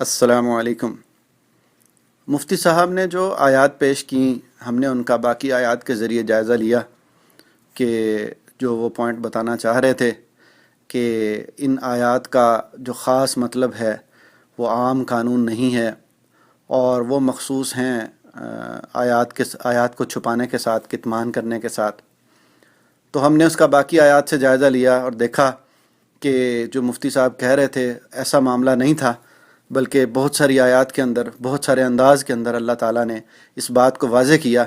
السلام علیکم۔ مفتی صاحب نے جو آیات پیش کیں، ہم نے ان کا باقی آیات کے ذریعے جائزہ لیا کہ جو وہ پوائنٹ بتانا چاہ رہے تھے کہ ان آیات کا جو خاص مطلب ہے وہ عام قانون نہیں ہے، اور وہ مخصوص ہیں آیات کو چھپانے کے ساتھ، کتمان کرنے کے ساتھ۔ تو ہم نے اس کا باقی آیات سے جائزہ لیا اور دیکھا کہ جو مفتی صاحب کہہ رہے تھے ایسا معاملہ نہیں تھا، بلکہ بہت ساری آیات کے اندر، بہت سارے انداز کے اندر اللہ تعالیٰ نے اس بات کو واضح کیا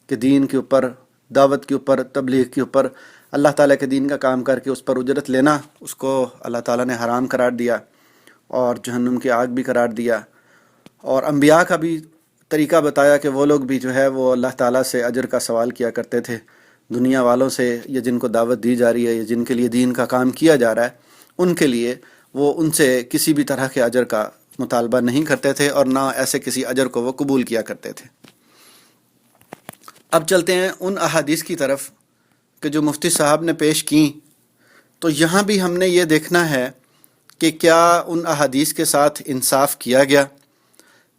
کہ دین کے اوپر، دعوت کے اوپر، تبلیغ کے اوپر، اللہ تعالیٰ کے دین کا کام کر کے اس پر اجرت لینا، اس کو اللہ تعالیٰ نے حرام قرار دیا اور جہنم کی آگ بھی قرار دیا، اور انبیاء کا بھی طریقہ بتایا کہ وہ لوگ بھی جو ہے وہ اللہ تعالیٰ سے اجر کا سوال کیا کرتے تھے، دنیا والوں سے یا جن کو دعوت دی جا رہی ہے یا جن کے لیے دین کا کام کیا جا رہا ہے ان کے لیے وہ ان سے کسی بھی طرح کے اجر کا مطالبہ نہیں کرتے تھے، اور نہ ایسے کسی اجر کو وہ قبول کیا کرتے تھے۔ اب چلتے ہیں ان احادیث کی طرف کہ جو مفتی صاحب نے پیش کیں، تو یہاں بھی ہم نے یہ دیکھنا ہے کہ کیا ان احادیث کے ساتھ انصاف کیا گیا،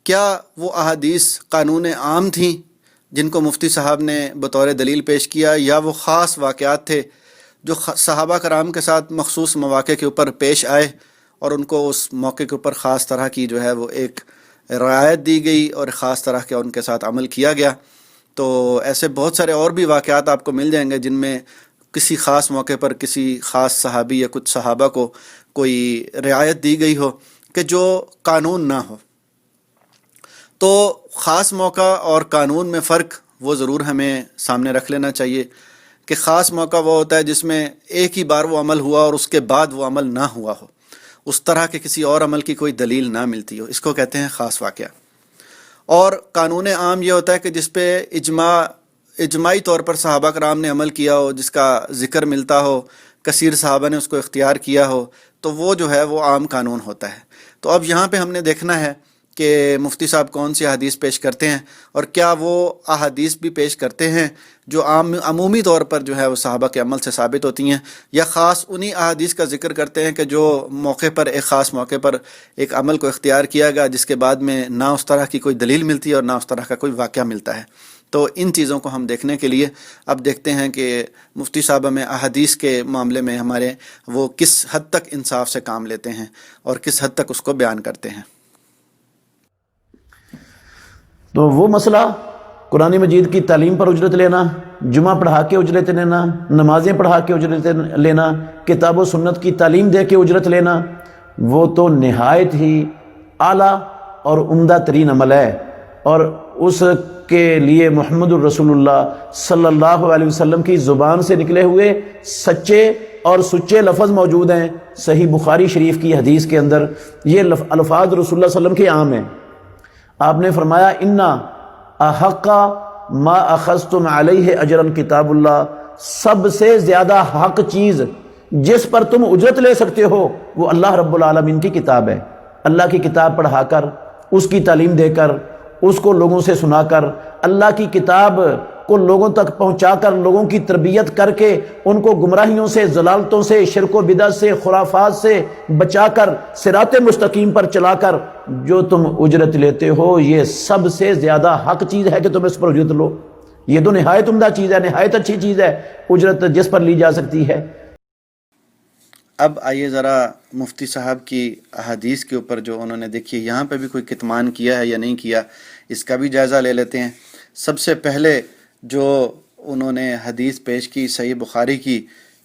کیا وہ احادیث قانون عام تھیں جن کو مفتی صاحب نے بطور دلیل پیش کیا، یا وہ خاص واقعات تھے جو صحابہ کرام کے ساتھ مخصوص مواقع کے اوپر پیش آئے اور ان کو اس موقع کے اوپر خاص طرح کی جو ہے وہ ایک رعایت دی گئی اور خاص طرح کے ان کے ساتھ عمل کیا گیا۔ تو ایسے بہت سارے اور بھی واقعات آپ کو مل جائیں گے جن میں کسی خاص موقع پر کسی خاص صحابی یا کچھ صحابہ کو کوئی رعایت دی گئی ہو کہ جو قانون نہ ہو۔ تو خاص موقع اور قانون میں فرق وہ ضرور ہمیں سامنے رکھ لینا چاہیے کہ خاص موقع وہ ہوتا ہے جس میں ایک ہی بار وہ عمل ہوا اور اس کے بعد وہ عمل نہ ہوا ہو، اس طرح کے کسی اور عمل کی کوئی دلیل نہ ملتی ہو، اس کو کہتے ہیں خاص واقعہ۔ اور قانون عام یہ ہوتا ہے کہ جس پہ اجماعی طور پر صحابہ کرام نے عمل کیا ہو، جس کا ذکر ملتا ہو، کثیر صحابہ نے اس کو اختیار کیا ہو، تو وہ جو ہے وہ عام قانون ہوتا ہے۔ تو اب یہاں پہ ہم نے دیکھنا ہے کہ مفتی صاحب کون سی احادیث پیش کرتے ہیں، اور کیا وہ احادیث بھی پیش کرتے ہیں جو عمومی طور پر جو ہے وہ صحابہ کے عمل سے ثابت ہوتی ہیں، یا خاص انہی احادیث کا ذکر کرتے ہیں کہ جو موقع پر، ایک خاص موقع پر ایک عمل کو اختیار کیا گیا جس کے بعد میں نہ اس طرح کی کوئی دلیل ملتی ہے اور نہ اس طرح کا کوئی واقعہ ملتا ہے۔ تو ان چیزوں کو ہم دیکھنے کے لیے اب دیکھتے ہیں کہ مفتی صاحب میں احادیث کے معاملے میں ہمارے وہ کس حد تک انصاف سے کام لیتے ہیں اور کس حد تک اس کو بیان کرتے ہیں۔ تو وہ مسئلہ قرآن مجید کی تعلیم پر اجرت لینا، جمعہ پڑھا کے اجرت لینا، نمازیں پڑھا کے اجرت لینا، کتاب و سنت کی تعلیم دے کے اجرت لینا، وہ تو نہایت ہی اعلیٰ اور عمدہ ترین عمل ہے، اور اس کے لیے محمد الرسول اللہ صلی اللہ علیہ وسلم کی زبان سے نکلے ہوئے سچے اور سچے لفظ موجود ہیں۔ صحیح بخاری شریف کی حدیث کے اندر یہ الفاظ رسول اللہ صلی اللہ علیہ وسلم کے عام ہیں۔ آپ نے فرمایا انا احق ما اخذتم علیہ اجرا کتاب اللہ، سب سے زیادہ حق چیز جس پر تم اجرت لے سکتے ہو وہ اللہ رب العالمین کی کتاب ہے۔ اللہ کی کتاب پڑھا کر، اس کی تعلیم دے کر، اس کو لوگوں سے سنا کر، اللہ کی کتاب کو لوگوں تک پہنچا کر، لوگوں کی تربیت کر کے ان کو گمراہیوں سے، ضلالتوں سے، شرک و بدعت سے، خرافات سے بچا کر صراط مستقیم پر چلا کر جو تم اجرت لیتے ہو، یہ سب سے زیادہ حق چیز ہے کہ تم اس پر اجرت لو۔ یہ تو نہایت عمدہ چیز ہے، نہایت اچھی چیز ہے اجرت جس پر لی جا سکتی ہے۔ اب آئیے ذرا مفتی صاحب کی احادیث کے اوپر جو انہوں نے دیکھی ہے، یہاں پہ بھی کوئی کتمان کیا ہے یا نہیں کیا، اس کا بھی جائزہ لے لیتے ہیں۔ سب سے پہلے جو انہوں نے حدیث پیش کی صحیح بخاری کی،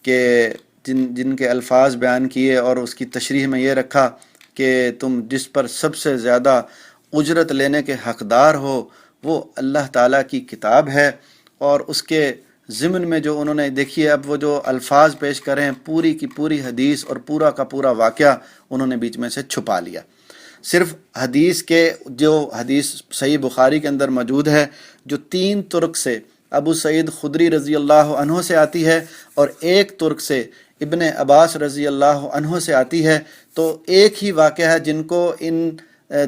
کہ جن کے الفاظ بیان کیے اور اس کی تشریح میں یہ رکھا کہ تم جس پر سب سے زیادہ اجرت لینے کے حقدار ہو وہ اللہ تعالیٰ کی کتاب ہے، اور اس کے ضمن میں جو انہوں نے دیکھیے، اب وہ جو الفاظ پیش کریں، پوری کی پوری حدیث اور پورا کا پورا واقعہ انہوں نے بیچ میں سے چھپا لیا۔ صرف حدیث کے جو حدیث صحیح بخاری کے اندر موجود ہے، جو 3 طرق سے ابو سعید خدری رضی اللہ عنہ سے آتی ہے اور ایک طرق سے ابن عباس رضی اللہ عنہ سے آتی ہے، تو ایک ہی واقعہ ہے جن کو ان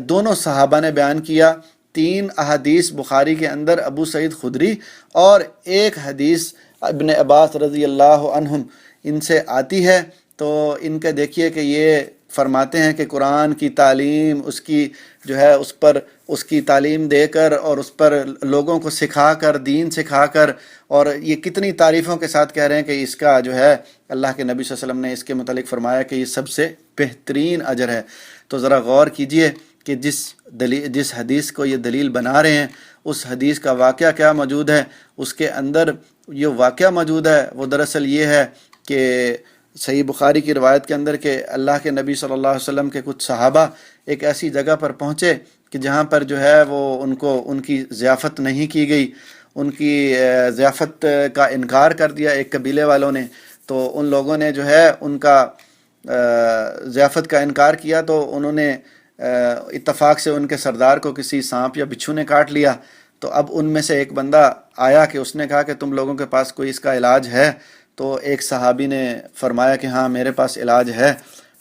دونوں صحابہ نے بیان کیا۔ 3 احادیث بخاری کے اندر ابو سعید خدری اور ایک حدیث ابن عباس رضی اللہ عنہم ان سے آتی ہے، تو ان کے دیکھیے کہ یہ فرماتے ہیں کہ قرآن کی تعلیم اس کی جو ہے اس پر اس کی تعلیم دے کر اور اس پر لوگوں کو سکھا کر دین سکھا کر، اور یہ کتنی تعریفوں کے ساتھ کہہ رہے ہیں کہ اس کا جو ہے اللہ کے نبی صلی اللہ علیہ وسلم نے اس کے متعلق فرمایا کہ یہ سب سے بہترین اجر ہے۔ تو ذرا غور کیجئے کہ جس حدیث کو یہ دلیل بنا رہے ہیں اس حدیث کا واقعہ کیا موجود ہے۔ اس کے اندر یہ واقعہ موجود ہے وہ دراصل یہ ہے کہ صحیح بخاری کی روایت کے اندر کہ اللہ کے نبی صلی اللہ علیہ وسلم کے کچھ صحابہ ایک ایسی جگہ پر پہنچے کہ جہاں پر جو ہے وہ ان کی ضیافت نہیں کی گئی، ان کی ضیافت کا انکار کر دیا ایک قبیلے والوں نے۔ تو ان لوگوں نے جو ہے ان کا ضیافت کا انکار کیا، تو انہوں نے اتفاق سے ان کے سردار کو کسی سانپ یا بچھو نے کاٹ لیا۔ تو اب ان میں سے ایک بندہ آیا کہ اس نے کہا کہ تم لوگوں کے پاس کوئی اس کا علاج ہے؟ تو ایک صحابی نے فرمایا کہ ہاں میرے پاس علاج ہے۔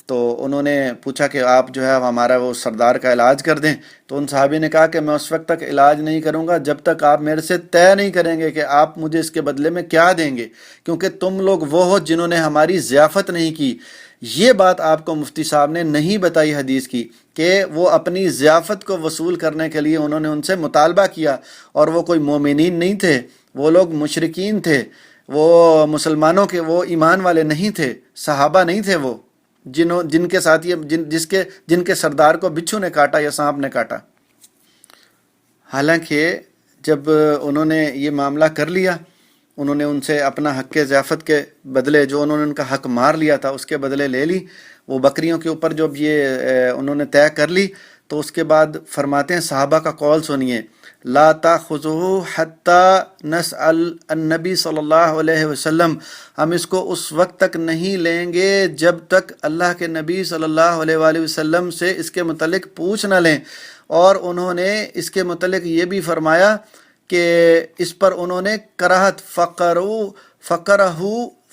تو انہوں نے پوچھا کہ آپ جو ہے ہمارا وہ سردار کا علاج کر دیں۔ تو ان صحابی نے کہا کہ میں اس وقت تک علاج نہیں کروں گا جب تک آپ میرے سے طے نہیں کریں گے کہ آپ مجھے اس کے بدلے میں کیا دیں گے، کیونکہ تم لوگ وہ ہو جنہوں نے ہماری ضیافت نہیں کی۔ یہ بات آپ کو مفتی صاحب نے نہیں بتائی حدیث کی کہ وہ اپنی ضیافت کو وصول کرنے کے لیے انہوں نے ان سے مطالبہ کیا، اور وہ کوئی مومنین نہیں تھے، وہ لوگ مشرکین تھے، وہ مسلمانوں کے وہ ایمان والے نہیں تھے، صحابہ نہیں تھے، وہ جن کے ساتھ جن کے سردار کو بچھو نے کاٹا یا سانپ نے کاٹا۔ حالانکہ جب انہوں نے یہ معاملہ کر لیا، انہوں نے ان سے اپنا حق ضیافت کے بدلے جو انہوں نے ان کا حق مار لیا تھا اس کے بدلے لے لی، وہ بکریوں کے اوپر جب یہ انہوں نے طے کر لی، تو اس کے بعد فرماتے ہیں صحابہ کا قول سنیے، لا تاخذوہ حتی نسأل النبی صلی اللہ علیہ وسلم، ہم اس کو اس وقت تک نہیں لیں گے جب تک اللہ کے نبی صلی اللہ علیہ وآلہ وسلم سے اس کے متعلق پوچھ نہ لیں۔ اور انہوں نے اس کے متعلق یہ بھی فرمایا کہ اس پر انہوں نے کراہت فقرہ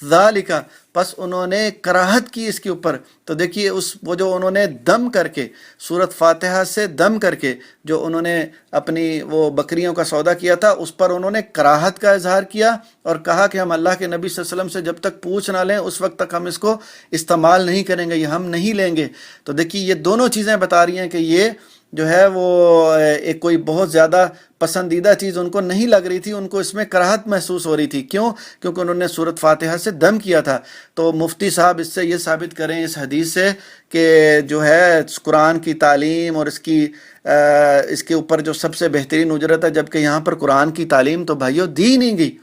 ذالک، پس انہوں نے کراہت کی اس کے اوپر۔ تو دیکھیے وہ جو انہوں نے دم کر کے سورۃ فاتحہ سے دم کر کے جو انہوں نے اپنی وہ بکریوں کا سودا کیا تھا اس پر انہوں نے کراہت کا اظہار کیا اور کہا کہ ہم اللہ کے نبی صلی اللہ علیہ وسلم سے جب تک پوچھ نہ لیں اس وقت تک ہم اس کو استعمال نہیں کریں گے، یہ ہم نہیں لیں گے۔ تو دیکھیے یہ دونوں چیزیں بتا رہی ہیں کہ یہ جو ہے وہ ایک کوئی بہت زیادہ پسندیدہ چیز ان کو نہیں لگ رہی تھی، ان کو اس میں کراہت محسوس ہو رہی تھی۔ کیوں؟ کیونکہ انہوں نے سورۃ فاتحہ سے دم کیا تھا۔ تو مفتی صاحب اس سے یہ ثابت کریں اس حدیث سے کہ جو ہے قرآن کی تعلیم اور اس کے اوپر جو سب سے بہترین اجرت ہے، جبکہ یہاں پر قرآن کی تعلیم تو بھائیو دی نہیں گئی،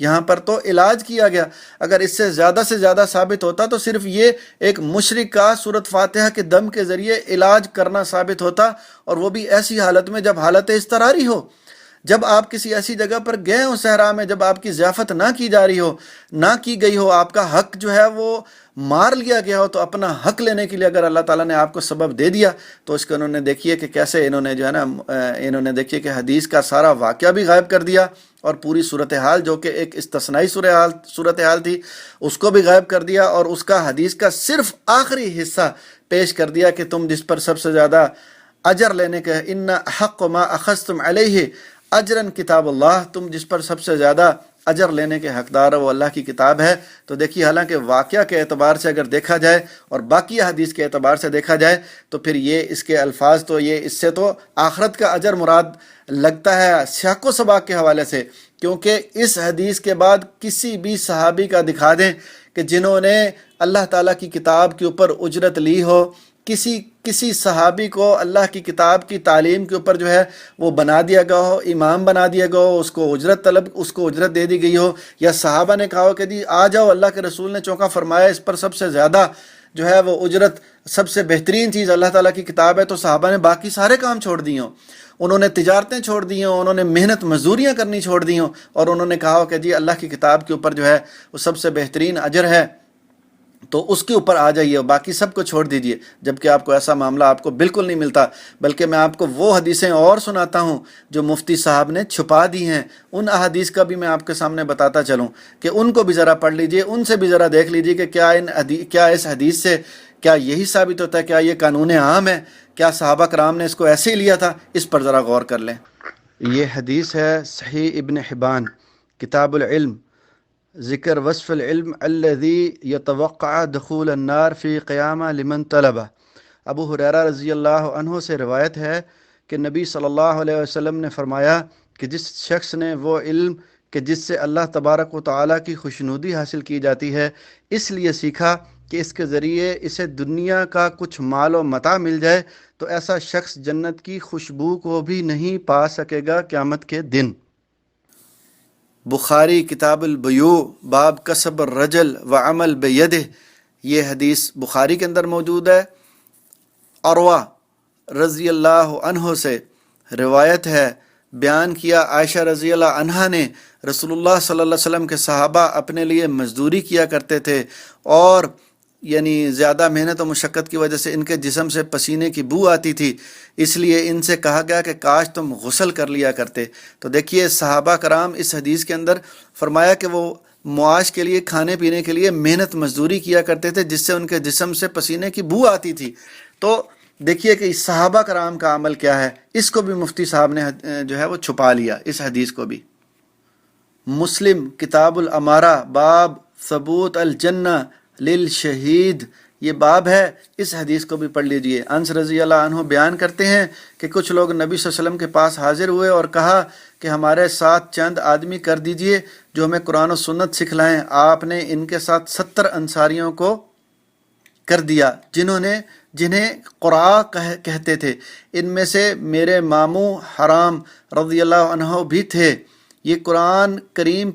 یہاں پر تو علاج کیا گیا۔ اگر اس سے زیادہ ثابت ہوتا تو صرف یہ ایک مشرک کا سورۃ فاتحہ کے دم کے ذریعے علاج کرنا ثابت ہوتا، اور وہ بھی ایسی حالت میں جب حالت اضطراری ہو، جب آپ کسی ایسی جگہ پر گئے ہوں صحرا میں، جب آپ کی ضیافت نہ کی جا رہی ہو، نہ کی گئی ہو، آپ کا حق جو ہے وہ مار لیا گیا ہو، تو اپنا حق لینے کے لیے اگر اللہ تعالیٰ نے آپ کو سبب دے دیا تو اس کو انہوں نے دیکھیے کہ کیسے انہوں نے جو ہے نا انہوں نے دیکھیے کہ حدیث کا سارا واقعہ بھی غائب کر دیا، اور پوری صورتحال جو کہ ایک استثنائی صورتحال تھی اس کو بھی غائب کر دیا، اور اس کا حدیث کا صرف آخری حصہ پیش کر دیا کہ تم جس پر سب سے زیادہ اجر لینے کے ان حق ما اخذتم علیہ اجرا کتاب اللہ، تم جس پر سب سے زیادہ اجر لینے کے حقدار وہ اللہ کی کتاب ہے۔ تو دیکھیے حالانکہ واقعہ کے اعتبار سے اگر دیکھا جائے اور باقی حدیث کے اعتبار سے دیکھا جائے تو پھر یہ اس کے الفاظ تو یہ اس سے تو آخرت کا اجر مراد لگتا ہے سیاق و سباق کے حوالے سے، کیونکہ اس حدیث کے بعد کسی بھی صحابی کا دکھا دیں کہ جنہوں نے اللہ تعالیٰ کی کتاب کے اوپر اجرت لی ہو، کسی صحابی کو اللہ کی کتاب کی تعلیم کے اوپر جو ہے وہ بنا دیا گیا ہو، امام بنا دیا گیا ہو، اس کو اجرت دے دی گئی ہو، یا صحابہ نے کہا ہو کہ جی آ جاؤ، اللہ کے رسول نے چونکا فرمایا اس پر سب سے زیادہ جو ہے وہ اجرت، سب سے بہترین چیز اللہ تعالیٰ کی کتاب ہے، تو صحابہ نے باقی سارے کام چھوڑ دیے ہوں، انہوں نے تجارتیں چھوڑ دی ہوں، انہوں نے محنت مزدوریاں کرنی چھوڑ دی ہوں، اور انہوں نے کہا ہو کہ جی اللہ کی کتاب کے اوپر جو ہے وہ سب سے بہترین اجر ہے، تو اس کے اوپر آ جائیے، باقی سب کو چھوڑ دیجئے۔ جبکہ آپ کو ایسا معاملہ آپ کو بالکل نہیں ملتا، بلکہ میں آپ کو وہ حدیثیں اور سناتا ہوں جو مفتی صاحب نے چھپا دی ہیں، ان احادیث کا بھی میں آپ کے سامنے بتاتا چلوں کہ ان کو بھی ذرا پڑھ لیجئے، ان سے بھی ذرا دیکھ لیجئے کہ کیا اس حدیث سے کیا یہی ثابت ہوتا ہے، کیا یہ قانون عام ہے، کیا صحابہ کرام نے اس کو ایسے ہی لیا تھا؟ اس پر ذرا غور کر لیں۔ یہ حدیث ہے صحیح ابن حبان کتاب العلم، ذکر وصف العلم الذي يتوقع دخول النار في قیامہ لمن طلبہ۔ ابو ہریرہ رضی اللہ عنہ سے روایت ہے کہ نبی صلی اللہ علیہ وسلم نے فرمایا کہ جس شخص نے وہ علم کہ جس سے اللہ تبارک و تعالیٰ کی خوشنودی حاصل کی جاتی ہے اس لیے سیکھا کہ اس کے ذریعے اسے دنیا کا کچھ مال و متاع مل جائے تو ایسا شخص جنت کی خوشبو کو بھی نہیں پا سکے گا قیامت کے دن۔ بخاری کتاب البیوع باب کسب الرجل وعمل بیدہ، یہ حدیث بخاری کے اندر موجود ہے۔ عروہ رضی اللہ عنہ سے روایت ہے، بیان کیا عائشہ رضی اللہ عنہا نے رسول اللہ صلی اللہ علیہ وسلم کے صحابہ اپنے لیے مزدوری کیا کرتے تھے اور یعنی زیادہ محنت و مشقت کی وجہ سے ان کے جسم سے پسینے کی بو آتی تھی، اس لیے ان سے کہا گیا کہ کاش تم غسل کر لیا کرتے۔ تو دیکھیے صحابہ کرام اس حدیث کے اندر فرمایا کہ وہ معاش کے لیے کھانے پینے کے لیے محنت مزدوری کیا کرتے تھے جس سے ان کے جسم سے پسینے کی بو آتی تھی۔ تو دیکھیے کہ صحابہ کرام کا عمل کیا ہے، اس کو بھی مفتی صاحب نے جو ہے وہ چھپا لیا، اس حدیث کو بھی۔ مسلم کتاب الامارہ باب ثبوت الجنہ للشہید، یہ باب ہے، اس حدیث کو بھی پڑھ لیجئے۔ انس رضی اللہ عنہ بیان کرتے ہیں کہ کچھ لوگ نبی صلی اللہ علیہ وسلم کے پاس حاضر ہوئے اور کہا کہ ہمارے ساتھ چند آدمی کر دیجئے جو ہمیں قرآن و سنت سکھلائیں۔ آپ نے ان کے ساتھ 70 انصاریوں کو کر دیا جنہیں قراء کہتے تھے، ان میں سے میرے ماموں حرام رضی اللہ عنہ بھی تھے۔ یہ قرآن کریم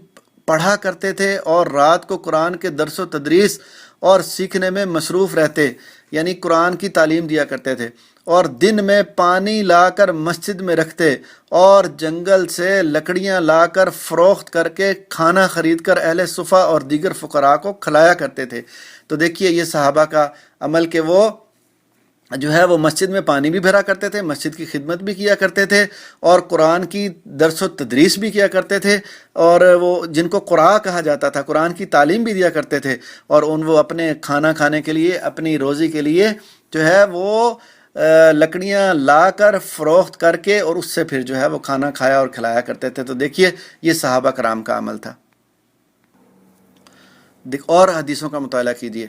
پڑھا کرتے تھے اور رات کو قرآن کے درس و تدریس اور سیکھنے میں مصروف رہتے، یعنی قرآن کی تعلیم دیا کرتے تھے، اور دن میں پانی لا کر مسجد میں رکھتے اور جنگل سے لکڑیاں لا کر فروخت کر کے کھانا خرید کر اہل صفہ اور دیگر فقراء کو کھلایا کرتے تھے۔ تو دیکھیے یہ صحابہ کا عمل کہ وہ جو ہے وہ مسجد میں پانی بھی بھرا کرتے تھے، مسجد کی خدمت بھی کیا کرتے تھے اور قرآن کی درس و تدریس بھی کیا کرتے تھے، اور وہ جن کو قراء کہا جاتا تھا قرآن کی تعلیم بھی دیا کرتے تھے، اور وہ اپنے کھانا کھانے کے لیے اپنی روزی کے لیے جو ہے وہ لکڑیاں لا کر فروخت کر کے اور اس سے پھر جو ہے وہ کھانا کھایا اور کھلایا کرتے تھے۔ تو دیکھیے یہ صحابہ کرام کا عمل تھا۔ اور حدیثوں کا مطالعہ کیجیے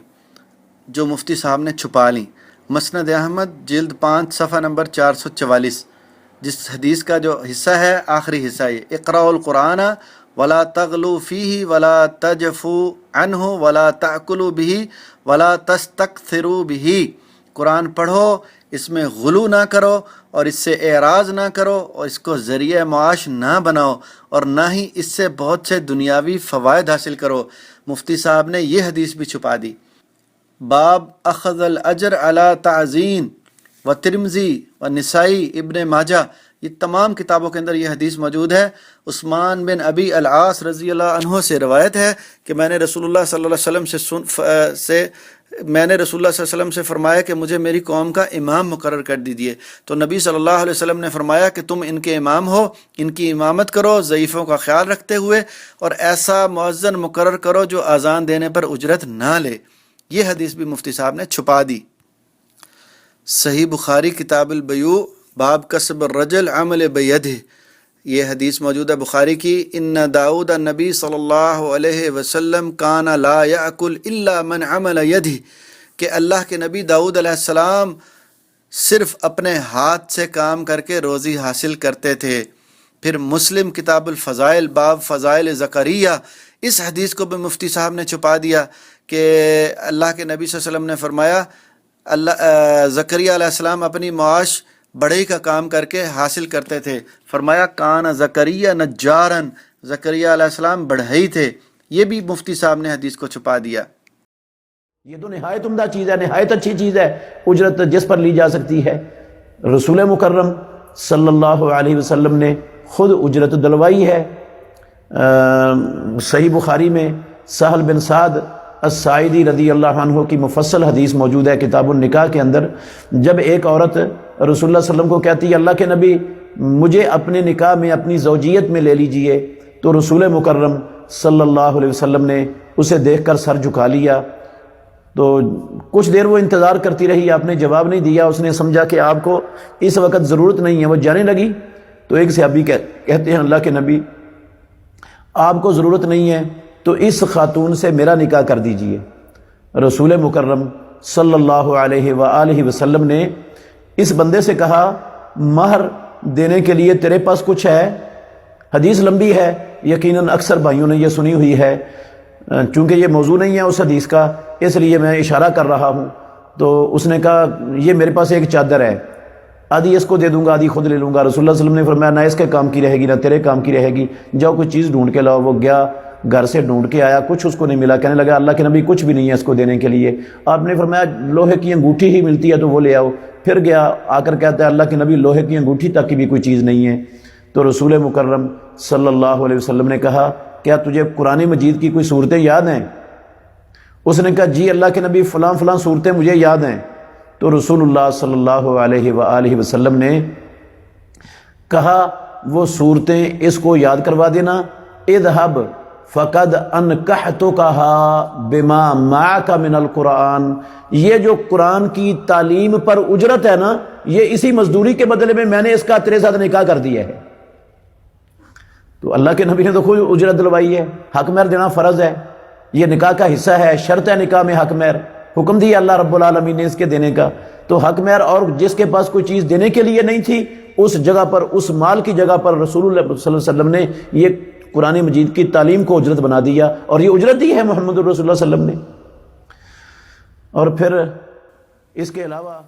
جو مفتی صاحب نے چھپا لیں۔ مسند احمد جلد 5 صفحہ نمبر 444، جس حدیث کا جو حصہ ہے آخری حصہ یہ اقرأوا القرآن ولا تغلوا فیہ ولا تجفوا عنہ ولا تأکلوا بہ ولا تستکثروا بہ، قرآن پڑھو، اس میں غلو نہ کرو اور اس سے اعراض نہ کرو اور اس کو ذریعہ معاش نہ بناؤ اور نہ ہی اس سے بہت سے دنیاوی فوائد حاصل کرو۔ مفتی صاحب نے یہ حدیث بھی چھپا دی۔ باب اخذ الاجر علی تعزین و ترمذی و نسائی ابن ماجہ، یہ تمام کتابوں کے اندر یہ حدیث موجود ہے۔ عثمان بن ابی العاص رضی اللہ عنہ سے روایت ہے کہ میں نے رسول اللہ صلی اللہ علیہ وسلم سے فرمایا کہ مجھے میری قوم کا امام مقرر کر دیجیے، تو نبی صلی اللہ علیہ وسلم نے فرمایا کہ تم ان کے امام ہو، ان کی امامت کرو ضعیفوں کا خیال رکھتے ہوئے، اور ایسا مؤذن مقرر کرو جو اذان دینے پر اجرت نہ لے۔ یہ حدیث بھی مفتی صاحب نے چھپا دی۔ صحیح بخاری کتاب البیوع باب کسب الرجل عمل بیدہ، یہ حدیث موجود ہے بخاری کی۔ ان داؤد نبی صلی اللہ علیہ وسلم کان لا یأکل الا من عمل یدہ، کہ اللہ کے نبی داؤد علیہ السلام صرف اپنے ہاتھ سے کام کر کے روزی حاصل کرتے تھے۔ پھر مسلم کتاب الفضائل باب فضائل زکریا، اس حدیث کو بھی مفتی صاحب نے چھپا دیا کہ اللہ کے نبی صلی اللہ علیہ وسلم نے فرمایا زکریا علیہ السلام اپنی معاش بڑھئی کا کام کر کے حاصل کرتے تھے۔ فرمایا کان زکریا نجارن، زکریا علیہ السلام بڑھئی تھے۔ یہ بھی مفتی صاحب نے حدیث کو چھپا دیا۔ یہ تو نہایت عمدہ چیز ہے، نہایت اچھی چیز ہے، اجرت جس پر لی جا سکتی ہے۔ رسول مکرم صلی اللہ علیہ وسلم نے خود اجرت دلوائی ہے۔ صحیح بخاری میں سہل بن سعد الساعدی رضی اللہ عنہ کی مفصل حدیث موجود ہے کتاب النکاح کے اندر، جب ایک عورت رسول اللہ صلی اللہ علیہ وسلم کو کہتی ہے اللہ کے نبی مجھے اپنے نکاح میں اپنی زوجیت میں لے لیجئے، تو رسول مکرم صلی اللہ علیہ وسلم نے اسے دیکھ کر سر جھکا لیا۔ تو کچھ دیر وہ انتظار کرتی رہی، آپ نے جواب نہیں دیا، اس نے سمجھا کہ آپ کو اس وقت ضرورت نہیں ہے، وہ جانے لگی۔ تو ایک صحابی کہتے ہیں اللہ کے نبی آپ کو ضرورت نہیں ہے تو اس خاتون سے میرا نکاح کر دیجئے۔ رسول مکرم صلی اللہ علیہ وآلہ وسلم نے اس بندے سے کہا مہر دینے کے لیے تیرے پاس کچھ ہے؟ حدیث لمبی ہے، یقیناً اکثر بھائیوں نے یہ سنی ہوئی ہے، چونکہ یہ موضوع نہیں ہے اس حدیث کا اس لیے میں اشارہ کر رہا ہوں۔ تو اس نے کہا یہ میرے پاس ایک چادر ہے، آدھی اس کو دے دوں گا آدھی خود لے لوں گا۔ رسول اللہ صلی اللہ علیہ وسلم نے فرمایا نہ اس کے کام کی رہے گی نہ تیرے کام کی رہے گی، جاؤ کوئی چیز ڈھونڈ کے لاؤ۔ وہ گیا، گھر سے ڈھونڈ کے آیا، کچھ اس کو نہیں ملا، کہنے لگا اللہ کے نبی کچھ بھی نہیں ہے اس کو دینے کے لیے۔ آپ نے فرمایا لوہے کی انگوٹھی ہی ملتی ہے تو وہ لے آؤ۔ پھر گیا، آ کر کہتا ہے اللہ کے نبی لوہے کی انگوٹھی تک کی بھی کوئی چیز نہیں ہے۔ تو رسول مکرم صلی اللہ علیہ وسلم نے کہا کیا تجھے قرآن مجید کی کوئی صورتیں یاد ہیں؟ اس نے کہا جی اللہ کے نبی فلاں فلاں صورتیں مجھے یاد ہیں۔ تو رسول اللہ صلی اللہ علیہ وآلہ وسلم نے کہا وہ صورتیں اس کو یاد کروا دینا، اذهب فقد انکحتکھا بما معک من القرآن، یہ جو قرآن کی تعلیم پر اجرت ہے نا، یہ اسی مزدوری کے بدلے میں نے اس کا تیرے ساتھ نکاح کر دیا ہے۔ تو اللہ کے نبی نے تو خود اجرت دلوائی ہے، حق مہر دینا فرض ہے، یہ نکاح کا حصہ ہے، شرط ہے نکاح میں حق مہر، حکم دیا اللہ رب العالمین نے اس کے دینے کا۔ تو حق مہر، اور جس کے پاس کوئی چیز دینے کے لیے نہیں تھی اس جگہ پر، اس مال کی جگہ پر رسول اللہ صلی اللہ علیہ وسلم نے یہ قرآن مجید کی تعلیم کو اجرت بنا دیا، اور یہ اجرت دی ہے محمد رسول اللہ صلی اللہ علیہ وسلم نے۔ اور پھر اس کے علاوہ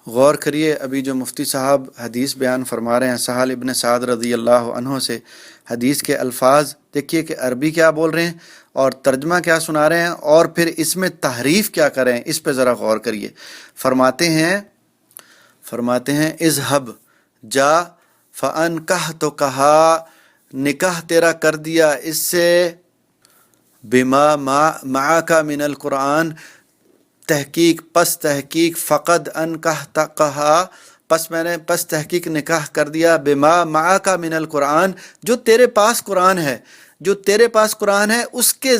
غور کریے، ابھی جو مفتی صاحب حدیث بیان فرما رہے ہیں سہل ابن سعد رضی اللہ عنہ سے، حدیث کے الفاظ دیکھیے کہ عربی کیا بول رہے ہیں اور ترجمہ کیا سنا رہے ہیں، اور پھر اس میں تحریف کیا کر رہے ہیں، اس پہ ذرا غور کریے۔ فرماتے ہیں اذهب، جا، فانکحتکھا، نکاح تیرا کر دیا اس سے، بما معک من القرآن، تحقیق پس تحقیق، فقد انکحتکھا، پس تحقیق نکاح کر دیا، بما معک من القرآن، جو تیرے پاس قرآن ہے، جو تیرے پاس قرآن ہے اس کے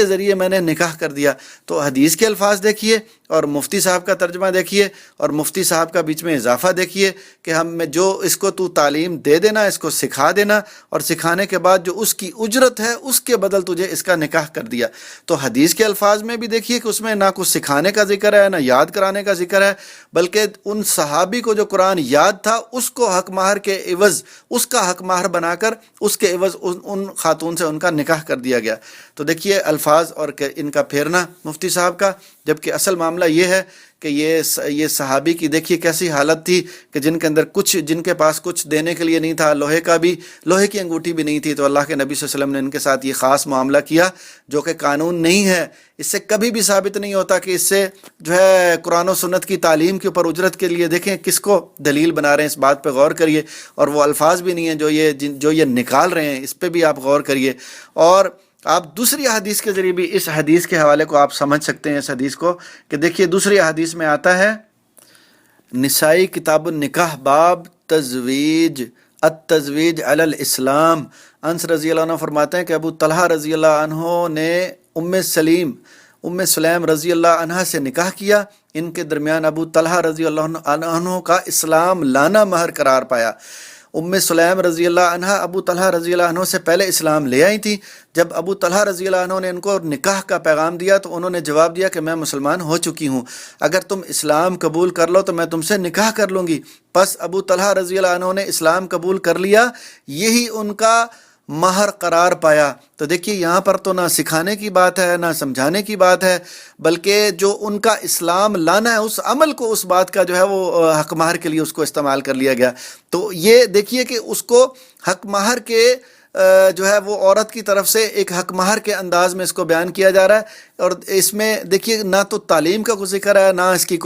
ذریعے میں نے نکاح کر دیا۔ تو حدیث کے الفاظ دیکھیے اور مفتی صاحب کا ترجمہ دیکھیے، اور مفتی صاحب کا بیچ میں اضافہ دیکھیے کہ ہم میں جو اس کو تو تعلیم دے دینا، اس کو سکھا دینا، اور سکھانے کے بعد جو اس کی اجرت ہے اس کے بدل تجھے اس کا نکاح کر دیا۔ تو حدیث کے الفاظ میں بھی دیکھیے کہ اس میں نہ کچھ سکھانے کا ذکر ہے نہ یاد کرانے کا ذکر ہے، بلکہ ان صحابی کو جو قرآن یاد تھا اس کو حق مہر کے عوض، اس کا حق مہر بنا کر اس کے عوض ان خاتون سے ان کا نکاح کر دیا گیا۔ تو دیکھیے الفاظ اور ان کا پھیرنا مفتی صاحب کا، جبکہ اصل معاملہ یہ ہے کہ یہ صحابی کی دیکھیے کیسی حالت تھی کہ جن کے پاس کچھ دینے کے لیے نہیں تھا، لوہے کی انگوٹھی بھی نہیں تھی، تو اللہ کے نبی صلی اللہ علیہ وسلم نے ان کے ساتھ یہ خاص معاملہ کیا جو کہ قانون نہیں ہے۔ اس سے کبھی بھی ثابت نہیں ہوتا کہ اس سے جو ہے قرآن و سنت کی تعلیم کے اوپر اجرت کے لیے، دیکھیں کس کو دلیل بنا رہے ہیں، اس بات پہ غور کریے، اور وہ الفاظ بھی نہیں ہیں جو یہ نکال رہے ہیں، اس پہ بھی آپ غور کریے۔ اور آپ دوسری حدیث کے ذریعے بھی اس حدیث کے حوالے کو آپ سمجھ سکتے ہیں، اس حدیث کو کہ دیکھیے دوسری حدیث میں آتا ہے نسائی کتاب النکاح، باب التزویج علی الاسلام۔ انس رضی اللہ عنہ فرماتے ہیں کہ ابو طلحہ رضی اللہ عنہ نے ام سلیم رضی اللہ عنہ سے نکاح کیا، ان کے درمیان ابو طلحہ رضی اللہ عنہ کا اسلام لانا مہر قرار پایا۔ ام سلیم رضی اللہ عنہ ابو طلحہ رضی اللہ عنہ سے پہلے اسلام لے آئی تھی۔ جب ابو طلحہ رضی اللہ عنہ نے ان کو نکاح کا پیغام دیا تو انہوں نے جواب دیا کہ میں مسلمان ہو چکی ہوں، اگر تم اسلام قبول کر لو تو میں تم سے نکاح کر لوں گی۔ پس ابو طلحہ رضی اللہ عنہ نے اسلام قبول کر لیا، یہی ان کا مہر قرار پایا۔ تو دیکھیے یہاں پر تو نہ سکھانے کی بات ہے نہ سمجھانے کی بات ہے، بلکہ جو ان کا اسلام لانا ہے اس عمل کو، اس بات کا جو ہے وہ حق مہر کے لیے اس کو استعمال کر لیا گیا۔ تو یہ دیکھیے کہ اس کو حق مہر کے جو ہے وہ عورت کی طرف سے ایک حق مہر کے انداز میں اس کو بیان کیا جا رہا ہے، اور اس میں دیکھیے نہ تو تعلیم کا کوئی ذکر ہے نہ اس کی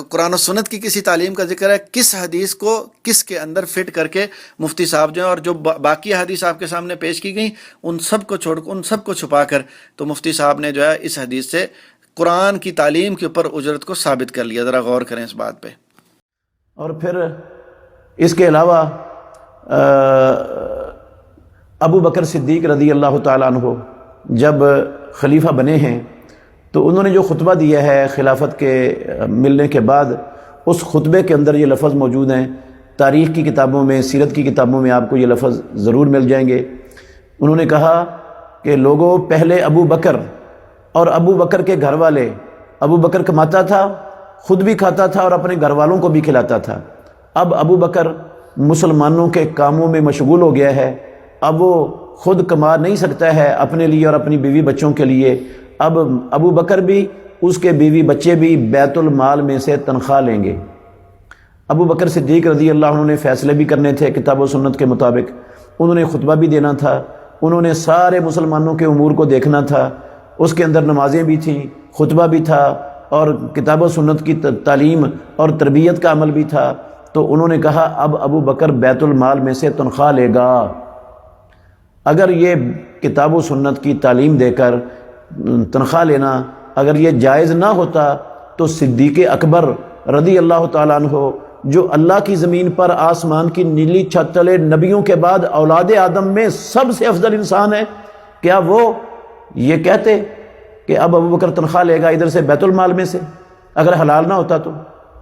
قرآن و سنت کی کسی تعلیم کا ذکر ہے۔ کس حدیث کو کس کے اندر فٹ کر کے مفتی صاحب جو ہیں، اور جو باقی حدیث آپ کے سامنے پیش کی گئیں ان سب کو چھپا کر تو مفتی صاحب نے جو ہے اس حدیث سے قرآن کی تعلیم کے اوپر اجرت کو ثابت کر لیا۔ ذرا غور کریں اس بات پہ۔ اور پھر اس کے علاوہ ابو بکر صدیق رضی اللہ تعالیٰ عنہ جب خلیفہ بنے ہیں تو انہوں نے جو خطبہ دیا ہے خلافت کے ملنے کے بعد، اس خطبے کے اندر یہ لفظ موجود ہیں، تاریخ کی کتابوں میں، سیرت کی کتابوں میں آپ کو یہ لفظ ضرور مل جائیں گے۔ انہوں نے کہا کہ لوگوں، پہلے ابو بکر اور ابو بکر کے گھر والے، ابو بکر کماتا تھا، خود بھی کھاتا تھا اور اپنے گھر والوں کو بھی کھلاتا تھا۔ اب ابو بکر مسلمانوں کے کاموں میں مشغول ہو گیا ہے، اب وہ خود کما نہیں سکتا ہے اپنے لیے اور اپنی بیوی بچوں کے لیے، اب ابو بکر بھی اس کے بیوی بچے بھی بیت المال میں سے تنخواہ لیں گے۔ ابو بکر صدیق رضی اللہ عنہ نے فیصلے بھی کرنے تھے کتاب و سنت کے مطابق، انہوں نے خطبہ بھی دینا تھا، انہوں نے سارے مسلمانوں کے امور کو دیکھنا تھا، اس کے اندر نمازیں بھی تھیں، خطبہ بھی تھا اور کتاب و سنت کی تعلیم اور تربیت کا عمل بھی تھا۔ تو انہوں نے کہا اب ابو بکر بیت المال میں سے تنخواہ لے گا۔ اگر یہ کتاب و سنت کی تعلیم دے کر تنخواہ لینا اگر یہ جائز نہ ہوتا تو صدیق اکبر رضی اللہ تعالیٰ عنہ، جو اللہ کی زمین پر آسمان کی نیلی چھت تلے نبیوں کے بعد اولاد آدم میں سب سے افضل انسان ہے، کیا وہ یہ کہتے کہ اب ابو بکر تنخواہ لے گا ادھر سے بیت المال میں سے؟ اگر حلال نہ ہوتا تو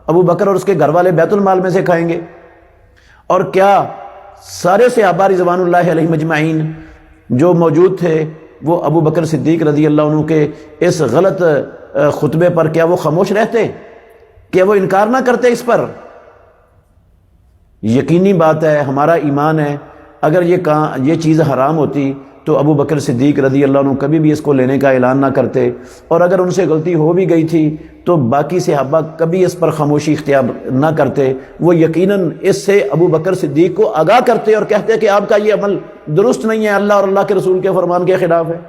ابو بکر اور اس کے گھر والے بیت المال میں سے کھائیں گے۔ اور کیا سارے صحابہ رضوان اللہ علیہم اجمعین جو موجود تھے وہ ابو بکر صدیق رضی اللہ عنہ کے اس غلط خطبے پر کیا وہ خاموش رہتے؟ کیا وہ انکار نہ کرتے اس پر؟ یقینی بات ہے، ہمارا ایمان ہے، اگر یہ چیز حرام ہوتی تو ابو بکر صدیق رضی اللہ عنہ کبھی بھی اس کو لینے کا اعلان نہ کرتے، اور اگر ان سے غلطی ہو بھی گئی تھی تو باقی صحابہ کبھی اس پر خاموشی اختیار نہ کرتے، وہ یقیناً اس سے ابو بکر صدیق کو آگاہ کرتے اور کہتے کہ آپ کا یہ عمل درست نہیں ہے، اللہ اور اللہ کے رسول کے فرمان کے خلاف ہے۔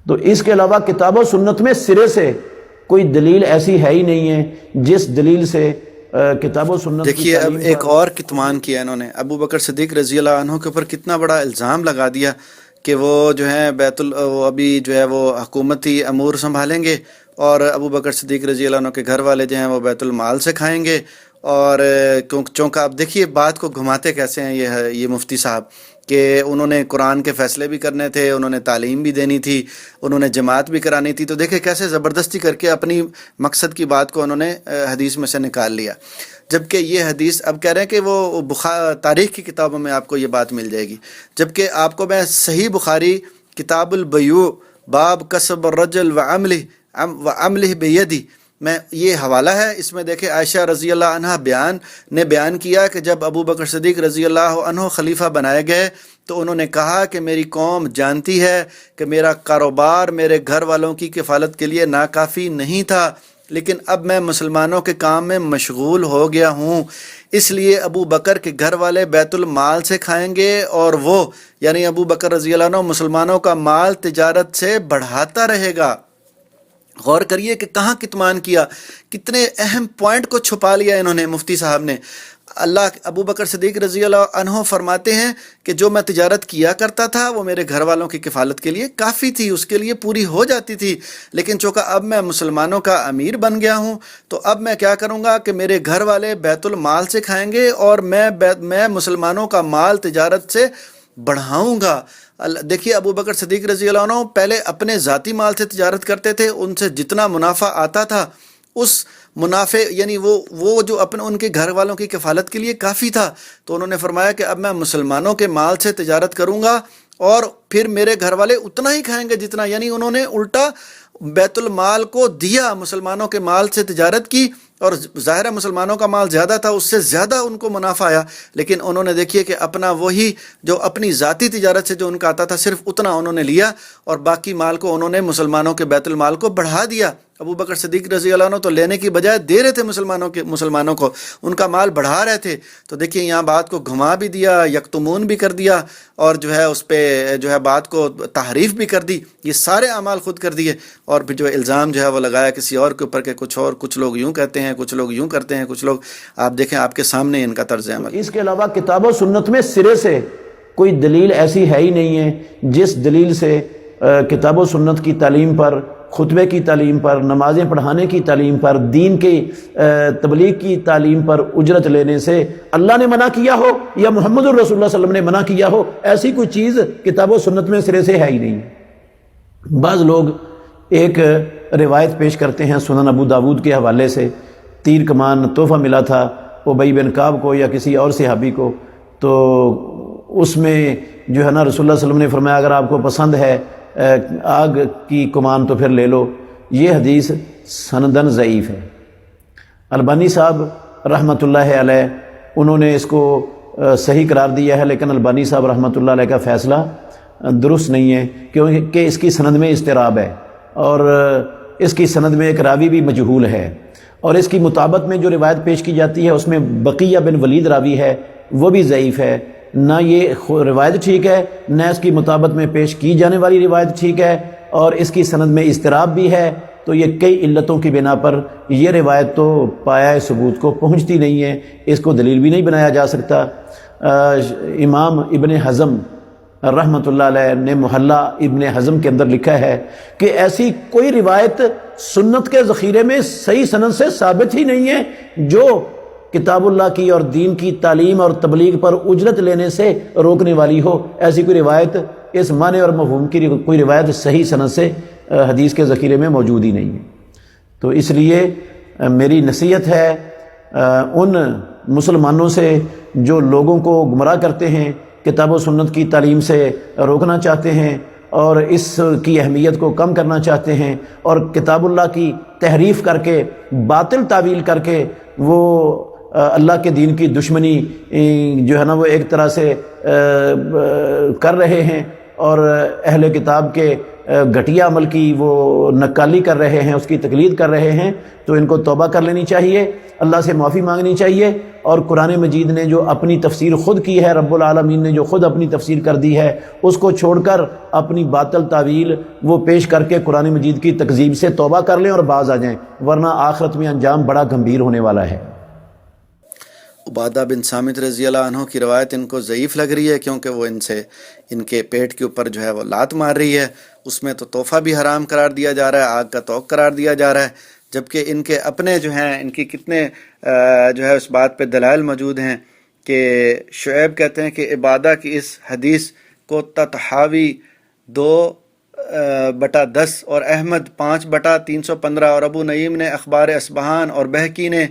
تو اس کے علاوہ کتاب و سنت میں سرے سے کوئی دلیل ایسی ہے ہی نہیں ہے جس دلیل سے کتاب و سنت۔ دیکھیے اب ایک اور کتمان کیا انہوں نے، ابو بکر صدیق رضی اللہ عنہ کے اوپر کتنا بڑا الزام لگا دیا کہ وہ جو ہے وہ ابھی جو ہے وہ حکومتی امور سنبھالیں گے اور ابو بکر صدیق رضی اللہ عنہ کے گھر والے جو ہیں وہ بیت المال سے کھائیں گے۔ اور چونکہ اب دیکھیے بات کو گھماتے کیسے ہیں یہ مفتی صاحب، کہ انہوں نے قرآن کے فیصلے بھی کرنے تھے، انہوں نے تعلیم بھی دینی تھی، انہوں نے جماعت بھی کرانی تھی، تو دیکھیں کیسے زبردستی کر کے اپنی مقصد کی بات کو انہوں نے حدیث میں سے نکال لیا، جبکہ یہ حدیث اب کہہ رہے ہیں کہ وہ تاریخ کی کتابوں میں آپ کو یہ بات مل جائے گی، جبکہ آپ کو میں صحیح بخاری کتاب البیوع باب کسب الرجل وعملہ بیدی میں یہ حوالہ ہے، اس میں دیکھیں عائشہ رضی اللہ عنہ بیان کیا کہ جب ابو بکر صدیق رضی اللہ عنہ خلیفہ بنائے گئے تو انہوں نے کہا کہ میری قوم جانتی ہے کہ میرا کاروبار میرے گھر والوں کی کفالت کے لیے ناکافی نہیں تھا، لیکن اب میں مسلمانوں کے کام میں مشغول ہو گیا ہوں، اس لیے ابو بکر کے گھر والے بیت المال سے کھائیں گے، اور وہ یعنی ابو بکر رضی اللہ عنہ مسلمانوں کا مال تجارت سے بڑھاتا رہے گا۔ غور کریے کہ کہاں کتمان کیا، کتنے اہم پوائنٹ کو چھپا لیا انہوں نے مفتی صاحب نے۔ ابو بکر صدیق رضی اللہ عنہ فرماتے ہیں کہ جو میں تجارت کیا کرتا تھا وہ میرے گھر والوں کی کفالت کے لیے کافی تھی، اس کے لیے پوری ہو جاتی تھی، لیکن چونکہ اب میں مسلمانوں کا امیر بن گیا ہوں تو اب میں کیا کروں گا کہ میرے گھر والے بیت المال سے کھائیں گے اور میں مسلمانوں کا مال تجارت سے بڑھاؤں گا۔ دیکھیے ابو بکر صدیق رضی اللہ عنہ پہلے اپنے ذاتی مال سے تجارت کرتے تھے، ان سے جتنا منافع آتا تھا اس منافع یعنی وہ جو ان کے گھر والوں کی کفالت کے لیے کافی تھا، تو انہوں نے فرمایا کہ اب میں مسلمانوں کے مال سے تجارت کروں گا اور پھر میرے گھر والے اتنا ہی کھائیں گے جتنا، یعنی انہوں نے الٹا بیت المال کو دیا، مسلمانوں کے مال سے تجارت کی، اور ظاہر ہے مسلمانوں کا مال زیادہ تھا، اس سے زیادہ ان کو منافع آیا، لیکن انہوں نے دیکھیے کہ اپنا وہی جو اپنی ذاتی تجارت سے جو ان کا آتا تھا صرف اتنا انہوں نے لیا اور باقی مال کو انہوں نے مسلمانوں کے بیت المال کو بڑھا دیا۔ ابو بکر صدیق رضی اللہ عنہ تو لینے کی بجائے دے رہے تھے مسلمانوں کو، ان کا مال بڑھا رہے تھے، تو دیکھیے یہاں بات کو گھما بھی دیا، یکتمون بھی کر دیا، اور جو ہے اس پہ جو ہے بات کو تحریف بھی کر دی، یہ سارے اعمال خود کر دیے، اور پھر جو الزام جو ہے وہ لگایا کسی اور کے اوپر کہ کچھ لوگ یوں کہتے ہیں، کچھ لوگ یوں کرتے ہیں، کچھ لوگ آپ دیکھیں آپ کے سامنے ان کا طرز عمل۔ اس کے علاوہ کتاب و سنت میں سرے سے کوئی دلیل ایسی ہے ہی نہیں ہے جس دلیل سے کتاب و سنت کی تعلیم پر، خطبے کی تعلیم پر، نمازیں پڑھانے کی تعلیم پر، دین کی تبلیغ کی تعلیم پر اجرت لینے سے اللہ نے منع کیا ہو یا محمد الرسول اللہ صلی اللہ علیہ وسلم نے منع کیا ہو، ایسی کوئی چیز کتاب و سنت میں سرے سے ہے ہی نہیں۔ بعض لوگ ایک روایت پیش کرتے ہیں سنن ابو داود کے حوالے سے، تیر کمان تحفہ ملا تھا ابی بن کعب کو یا کسی اور صحابی کو، تو اس میں جو ہے نا رسول اللہ صلی اللہ علیہ وسلم نے فرمایا اگر آپ کو پسند ہے آگ کی کمان تو پھر لے لو، یہ حدیث سندن ضعیف ہے۔ البانی صاحب رحمۃ اللہ علیہ انہوں نے اس کو صحیح قرار دیا ہے، لیکن البانی صاحب رحمۃ اللہ علیہ کا فیصلہ درست نہیں ہے، کیونکہ اس کی سند میں اضطراب ہے، اور اس کی سند میں ایک راوی بھی مجہول ہے، اور اس کی مطابق میں جو روایت پیش کی جاتی ہے اس میں بقیہ بن ولید راوی ہے، وہ بھی ضعیف ہے۔ نہ یہ روایت ٹھیک ہے، نہ اس کی مطابق میں پیش کی جانے والی روایت ٹھیک ہے، اور اس کی سند میں اضطراب بھی ہے، تو یہ کئی علتوں کی بنا پر یہ روایت تو پایہ ثبوت کو پہنچتی نہیں ہے، اس کو دلیل بھی نہیں بنایا جا سکتا۔ امام ابن حزم رحمۃ اللہ علیہ نے محلہ ابن حزم کے اندر لکھا ہے کہ ایسی کوئی روایت سنت کے ذخیرے میں صحیح سند سے ثابت ہی نہیں ہے جو کتاب اللہ کی اور دین کی تعلیم اور تبلیغ پر اجرت لینے سے روکنے والی ہو۔ ایسی کوئی روایت اس معنی اور مفہوم کی کوئی روایت صحیح سند سے حدیث کے ذخیرے میں موجود ہی نہیں ہے۔ تو اس لیے میری نصیحت ہے ان مسلمانوں سے جو لوگوں کو گمراہ کرتے ہیں، کتاب و سنت کی تعلیم سے روکنا چاہتے ہیں اور اس کی اہمیت کو کم کرنا چاہتے ہیں، اور کتاب اللہ کی تحریف کر کے باطل تعویل کر کے وہ اللہ کے دین کی دشمنی جو ہے نا وہ ایک طرح سے کر رہے ہیں، اور اہل کتاب کے گھٹیا عمل کی وہ نکالی کر رہے ہیں، اس کی تقلید کر رہے ہیں، تو ان کو توبہ کر لینی چاہیے، اللہ سے معافی مانگنی چاہیے، اور قرآن مجید نے جو اپنی تفسیر خود کی ہے، رب العالمین نے جو خود اپنی تفسیر کر دی ہے، اس کو چھوڑ کر اپنی باطل تعویل وہ پیش کر کے قرآن مجید کی تکذیب سے توبہ کر لیں اور باز آ جائیں، ورنہ آخرت میں انجام بڑا گمبھیر ہونے والا ہے۔ عبادہ بن صامت رضی اللہ عنہ کی روایت ان کو ضعیف لگ رہی ہے، کیونکہ وہ ان کے پیٹ کے اوپر جو ہے وہ لات مار رہی ہے، اس میں تو تحفہ بھی حرام قرار دیا جا رہا ہے، آگ کا توق قرار دیا جا رہا ہے، جبکہ ان کے اپنے جو ہیں ان کی کتنے جو ہے اس بات پہ دلائل موجود ہیں کہ شعیب کہتے ہیں کہ عبادہ کی اس حدیث کو تطحاوی 2/10 اور احمد 5/315 اور ابو نعیم نے اخبار اصبہان اور بہقی نے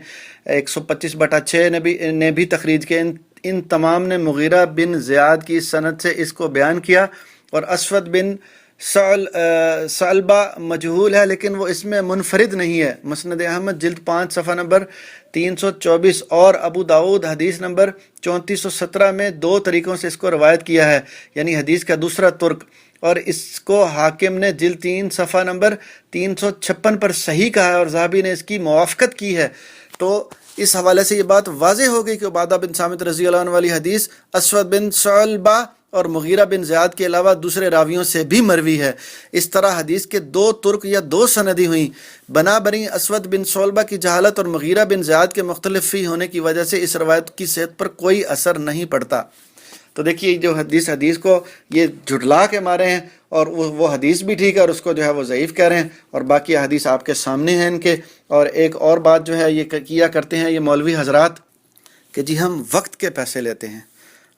125/6 نے بھی تخریج کے ان تمام نے مغیرہ بن زیاد کی سند سے اس کو بیان کیا، اور اسود بن ثعلبہ مجہول ہے لیکن وہ اس میں منفرد نہیں ہے۔ مسند احمد جلد 5 صفحہ نمبر 324 اور ابو داؤد حدیث نمبر 3417 میں 2 طریقوں سے اس کو روایت کیا ہے، یعنی حدیث کا دوسرا ترک، اور اس کو حاکم نے جلد 3 صفحہ نمبر 356 پر صحیح کہا ہے، اور ذہبی نے اس کی موافقت کی ہے۔ تو اس حوالے سے یہ بات واضح ہو گئی کہ عبادہ بن صامت رضی اللہ عنہ والی حدیث اسود بن ثعلبہ اور مغیرہ بن زیاد کے علاوہ دوسرے راویوں سے بھی مروی ہے۔ اس طرح حدیث کے 2 ترک یا 2 سندی ہوئیں، بنابراین اسود بن ثعلبہ کی جہالت اور مغیرہ بن زیاد کے مختلف فی ہونے کی وجہ سے اس روایت کی صحت پر کوئی اثر نہیں پڑتا۔ تو دیکھیے جو حدیث کو یہ جھٹلا کے مارے ہیں، اور وہ حدیث بھی ٹھیک ہے اور اس کو جو ہے وہ ضعیف کہہ رہے ہیں، اور باقی حدیث آپ کے سامنے ہیں ان کے۔ اور ایک اور بات جو ہے یہ کیا کرتے ہیں یہ مولوی حضرات کہ جی ہم وقت کے پیسے لیتے ہیں،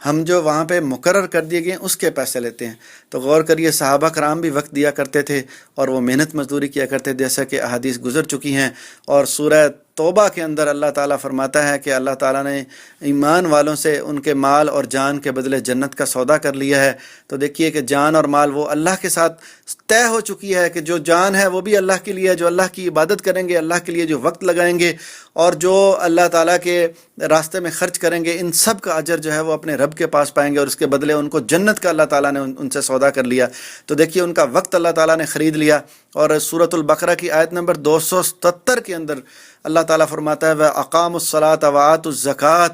ہم جو وہاں پہ مقرر کر دیے گئے اس کے پیسے لیتے ہیں۔ تو غور کریے صحابہ کرام بھی وقت دیا کرتے تھے اور وہ محنت مزدوری کیا کرتے، جیسا کہ احادیث گزر چکی ہیں۔ اور سورہ توبہ کے اندر اللہ تعالیٰ فرماتا ہے کہ اللہ تعالیٰ نے ایمان والوں سے ان کے مال اور جان کے بدلے جنت کا سودا کر لیا ہے۔ تو دیکھیے کہ جان اور مال وہ اللہ کے ساتھ طے ہو چکی ہے کہ جو جان ہے وہ بھی اللہ کے لیے، جو اللہ کی عبادت کریں گے، اللہ کے لیے جو وقت لگائیں گے اور جو اللہ تعالیٰ کے راستے میں خرچ کریں گے، ان سب کا اجر جو ہے وہ اپنے رب کے پاس پائیں گے، اور اس کے بدلے ان کو جنت کا اللہ تعالیٰ نے ان سے سودا کر لیا۔ تو دیکھیے ان کا وقت اللہ تعالیٰ نے خرید لیا۔ اور سورۃ البقرہ کی آیت نمبر 277 کے اندر اللہ تعالیٰ فرماتا ہے وَأَقَامُوا الصَّلَاةَ وَآتُوا الزَّكَاةَ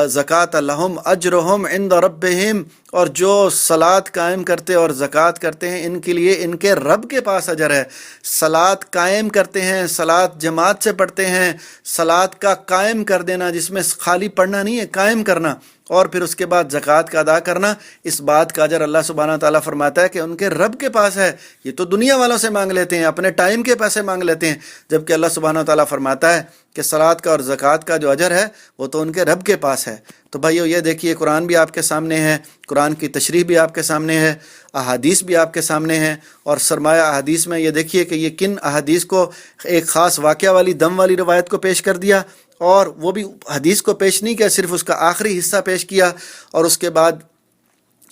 زکوٰۃ لہم اجرہم عند ربہم، اور جو صلاۃ قائم کرتے اور زکوٰۃ کرتے ہیں ان کے لیے ان کے رب کے پاس اجر ہے۔ صلاۃ قائم کرتے ہیں، صلاۃ جماعت سے پڑھتے ہیں، صلاۃ کا قائم کر دینا جس میں خالی پڑھنا نہیں ہے، قائم کرنا، اور پھر اس کے بعد زکوٰۃ کا ادا کرنا، اس بات کا اجر اللہ سبحانہ تعالیٰ فرماتا ہے کہ ان کے رب کے پاس ہے۔ یہ تو دنیا والوں سے مانگ لیتے ہیں، اپنے ٹائم کے پیسے مانگ لیتے ہیں، جبکہ اللہ سبحانہ تعالیٰ فرماتا ہے کہ صلاۃ کا اور زکوٰۃ کا جو اجر ہے وہ تو ان کے رب کے پاس ہے۔ تو بھائیو یہ دیکھیے قرآن بھی آپ کے سامنے ہے، قرآن کی تشریح بھی آپ کے سامنے ہے، احادیث بھی آپ کے سامنے ہیں، اور سرمایہ احادیث میں یہ دیکھیے کہ یہ کن احادیث کو ایک خاص واقعہ والی دم والی روایت کو پیش کر دیا، اور وہ بھی حدیث کو پیش نہیں کیا، صرف اس کا آخری حصہ پیش کیا، اور اس کے بعد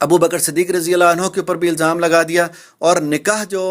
ابو بکر صدیق رضی اللہ عنہ کے اوپر بھی الزام لگا دیا، اور نکاح جو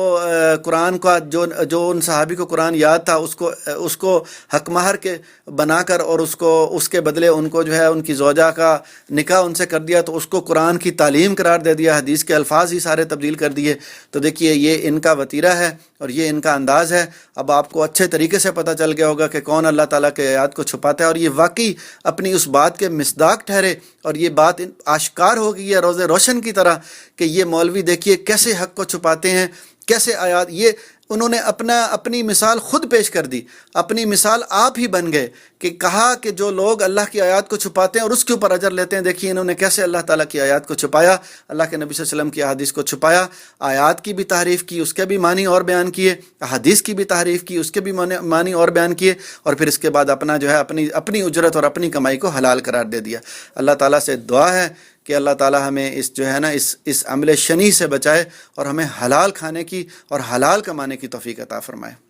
قرآن کا جو ان صحابی کو قرآن یاد تھا اس کو حق مہر کے بنا کر، اور اس کے بدلے ان کو جو ہے ان کی زوجہ کا نکاح ان سے کر دیا، تو اس کو قرآن کی تعلیم قرار دے دیا، حدیث کے الفاظ ہی سارے تبدیل کر دیے۔ تو دیکھیے یہ ان کا وتیرہ ہے اور یہ ان کا انداز ہے۔ اب آپ کو اچھے طریقے سے پتہ چل گیا ہوگا کہ کون اللہ تعالیٰ کے آیات کو چھپاتا ہے، اور یہ واقعی اپنی اس بات کے مصداق ٹھہرے، اور یہ بات آشکار ہو گئی ہے روز روشن کی طرح کہ یہ مولوی دیکھیے کیسے حق کو چھپاتے ہیں، کیسے آیات، یہ انہوں نے اپنی مثال خود پیش کر دی، اپنی مثال آپ ہی بن گئے کہ کہا کہ جو لوگ اللہ کی آیات کو چھپاتے ہیں اور اس کے اوپر اجر لیتے ہیں، دیکھیے انہوں نے کیسے اللہ تعالیٰ کی آیات کو چھپایا، اللہ کے نبی صلی اللہ علیہ وسلم کی احادیث کو چھپایا، آیات کی بھی تعریف کی، اس کے بھی معنی اور بیان کیے، احادیث کی بھی تعریف کی، اس کے بھی معنی اور بیان کیے، اور پھر اس کے بعد اپنا جو ہے اپنی اجرت اور اپنی کمائی کو حلال قرار دے دیا۔ اللہ تعالیٰ سے دعا ہے کہ اللہ تعالیٰ ہمیں اس عمل شنیع سے بچائے اور ہمیں حلال کھانے کی اور حلال کمانے کی توفیق عطا فرمائے۔